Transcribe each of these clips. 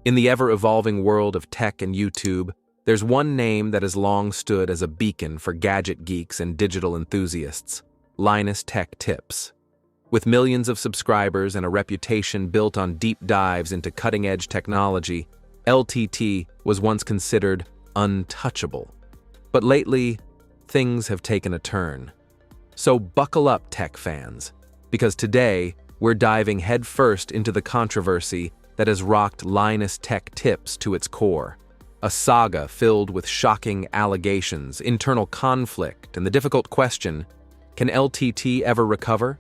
In the ever-evolving world of tech and YouTube, there's one name that has long stood as a beacon for gadget geeks and digital enthusiasts: Linus Tech Tips. With millions of subscribers and a reputation built on deep dives into cutting-edge technology, LTT was once considered untouchable. But lately, things have taken a turn. So buckle up, tech fans, because today we're diving headfirst into the controversy that has rocked Linus Tech Tips to its core. A saga filled with shocking allegations, internal conflict, and the difficult question, can LTT ever recover?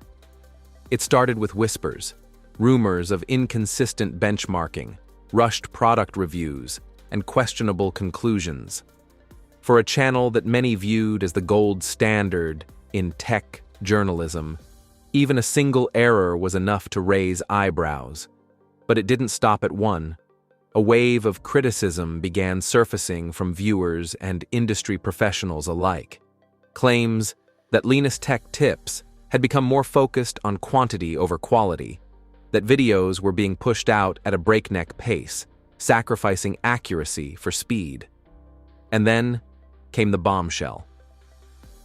It started with whispers, rumors of inconsistent benchmarking, rushed product reviews, and questionable conclusions. For a channel that many viewed as the gold standard in tech journalism, even a single error was enough to raise eyebrows. But it didn't stop at one. A wave of criticism began surfacing from viewers and industry professionals alike. Claims that Linus Tech Tips had become more focused on quantity over quality, that videos were being pushed out at a breakneck pace, sacrificing accuracy for speed. And then came the bombshell.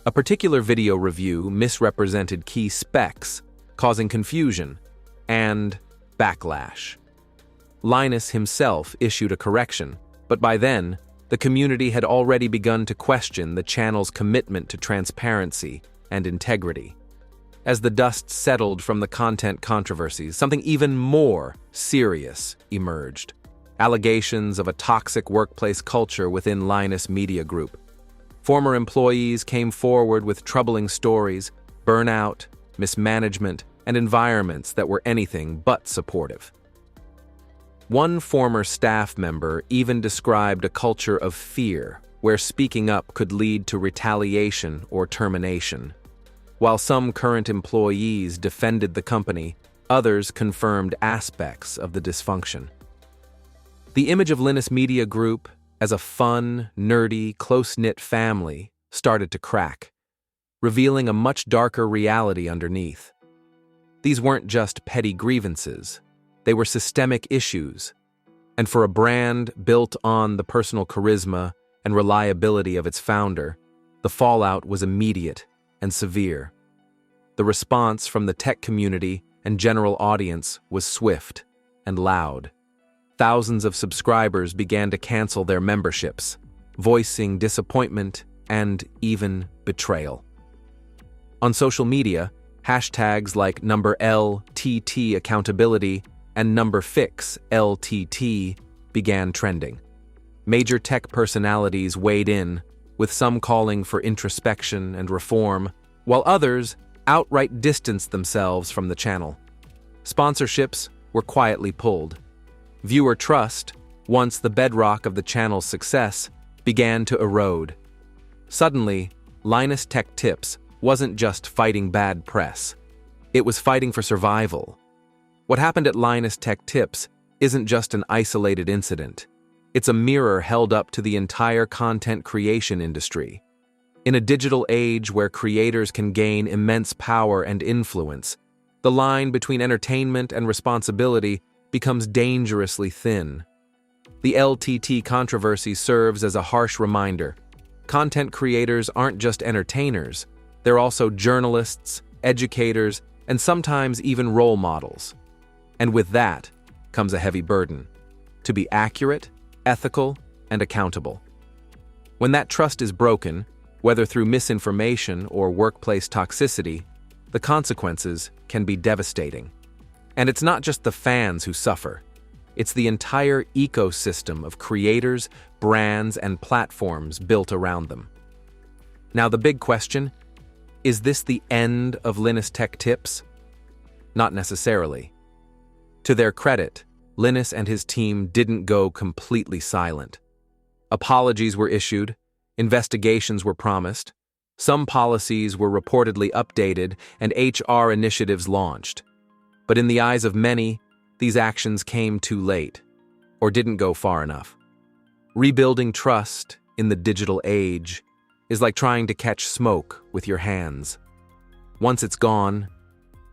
A particular video review misrepresented key specs, causing confusion and backlash. Linus himself issued a correction, but by then, the community had already begun to question the channel's commitment to transparency and integrity. As the dust settled from the content controversies, something even more serious emerged. Allegations of a toxic workplace culture within Linus Media Group. Former employees came forward with troubling stories, burnout, mismanagement, and environments that were anything but supportive. One former staff member even described a culture of fear, where speaking up could lead to retaliation or termination. While some current employees defended the company, others confirmed aspects of the dysfunction. The image of Linus Media Group as a fun, nerdy, close-knit family started to crack, revealing a much darker reality underneath. These weren't just petty grievances, they were systemic issues, and for a brand built on the personal charisma and reliability of its founder, the fallout was immediate and severe. The response from the tech community and general audience was swift and loud. Thousands of subscribers began to cancel their memberships, voicing disappointment and even betrayal. On social media, hashtags like #LTT accountability and #FixLTT began trending. Major tech personalities weighed in, with some calling for introspection and reform, while others outright distanced themselves from the channel. Sponsorships were quietly pulled. Viewer trust, once the bedrock of the channel's success, began to erode. Suddenly, Linus Tech Tips wasn't just fighting bad press. It was fighting for survival. What happened at Linus Tech Tips isn't just an isolated incident. It's a mirror held up to the entire content creation industry. In a digital age where creators can gain immense power and influence, the line between entertainment and responsibility becomes dangerously thin. The LTT controversy serves as a harsh reminder. Content creators aren't just entertainers, they're also journalists, educators, and sometimes even role models. And with that comes a heavy burden: to be accurate, ethical, and accountable. When that trust is broken, whether through misinformation or workplace toxicity, the consequences can be devastating. And it's not just the fans who suffer. It's the entire ecosystem of creators, brands, and platforms built around them. Now the big question, is this the end of Linus Tech Tips? Not necessarily. To their credit, Linus and his team didn't go completely silent. Apologies were issued, investigations were promised, some policies were reportedly updated, and HR initiatives launched. But in the eyes of many, these actions came too late, or didn't go far enough. Rebuilding trust in the digital age is like trying to catch smoke with your hands. Once it's gone,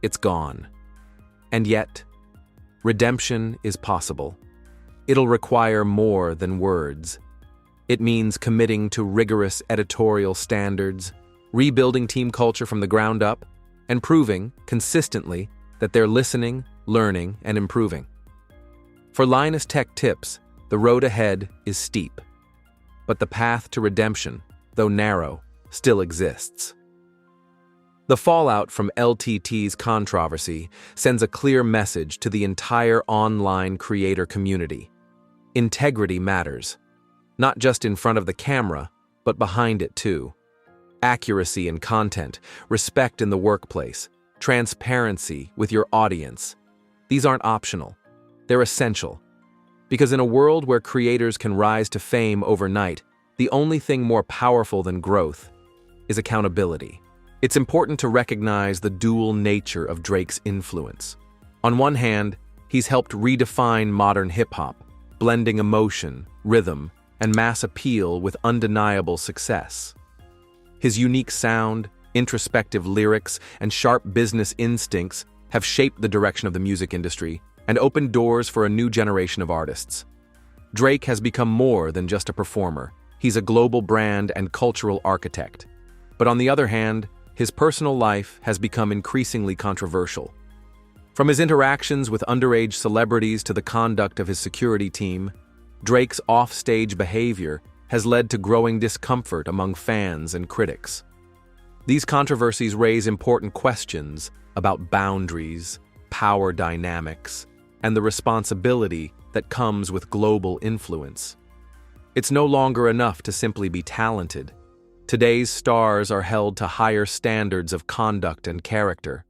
it's gone. And yet, redemption is possible. it'll require more than words. It means committing to rigorous editorial standards, rebuilding team culture from the ground up, and proving, consistently, that they're listening, learning, and improving. For Linus Tech Tips, the road ahead is steep. But the path to redemption, though narrow, still exists. The fallout from LTT's controversy sends a clear message to the entire online creator community. Integrity matters, not just in front of the camera, but behind it too. Accuracy in content, respect in the workplace, transparency with your audience. These aren't optional. They're essential. Because in a world where creators can rise to fame overnight, the only thing more powerful than growth is accountability. It's important to recognize the dual nature of Drake's influence. On one hand, he's helped redefine modern hip-hop, blending emotion, rhythm, and mass appeal with undeniable success. His unique sound, introspective lyrics, and sharp business instincts have shaped the direction of the music industry and opened doors for a new generation of artists. Drake has become more than just a performer. He's a global brand and cultural architect. But on the other hand, his personal life has become increasingly controversial. From his interactions with underage celebrities to the conduct of his security team, Drake's off-stage behavior has led to growing discomfort among fans and critics. These controversies raise important questions about boundaries, power dynamics, and the responsibility that comes with global influence. It's no longer enough to simply be talented. Today's stars are held to higher standards of conduct and character.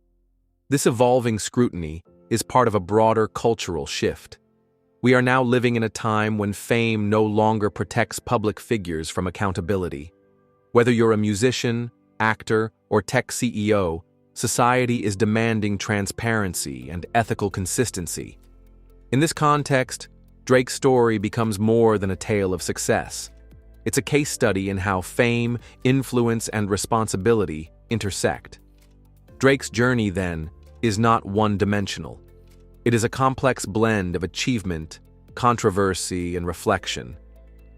This evolving scrutiny is part of a broader cultural shift. We are now living in a time when fame no longer protects public figures from accountability. Whether you're a musician, actor, or tech CEO, society is demanding transparency and ethical consistency. In this context, Drake's story becomes more than a tale of success. It's a case study in how fame, influence, and responsibility intersect. Drake's journey, then, is not one-dimensional. It is a complex blend of achievement, controversy, and reflection.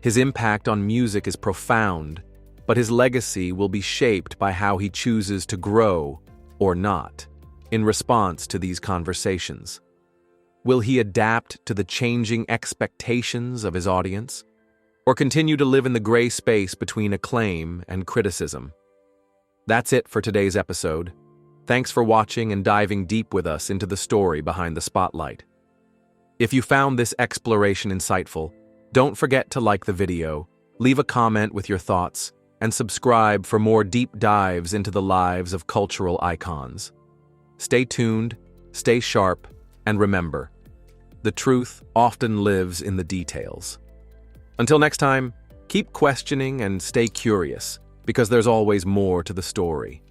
His impact on music is profound, but his legacy will be shaped by how he chooses to grow, or not, in response to these conversations. Will he adapt to the changing expectations of his audience, or continue to live in the gray space between acclaim and criticism? That's it for today's episode. Thanks for watching and diving deep with us into the story behind the spotlight. If you found this exploration insightful, don't forget to like the video, leave a comment with your thoughts, and subscribe for more deep dives into the lives of cultural icons. Stay tuned, stay sharp, and remember, the truth often lives in the details. Until next time, keep questioning and stay curious, because there's always more to the story.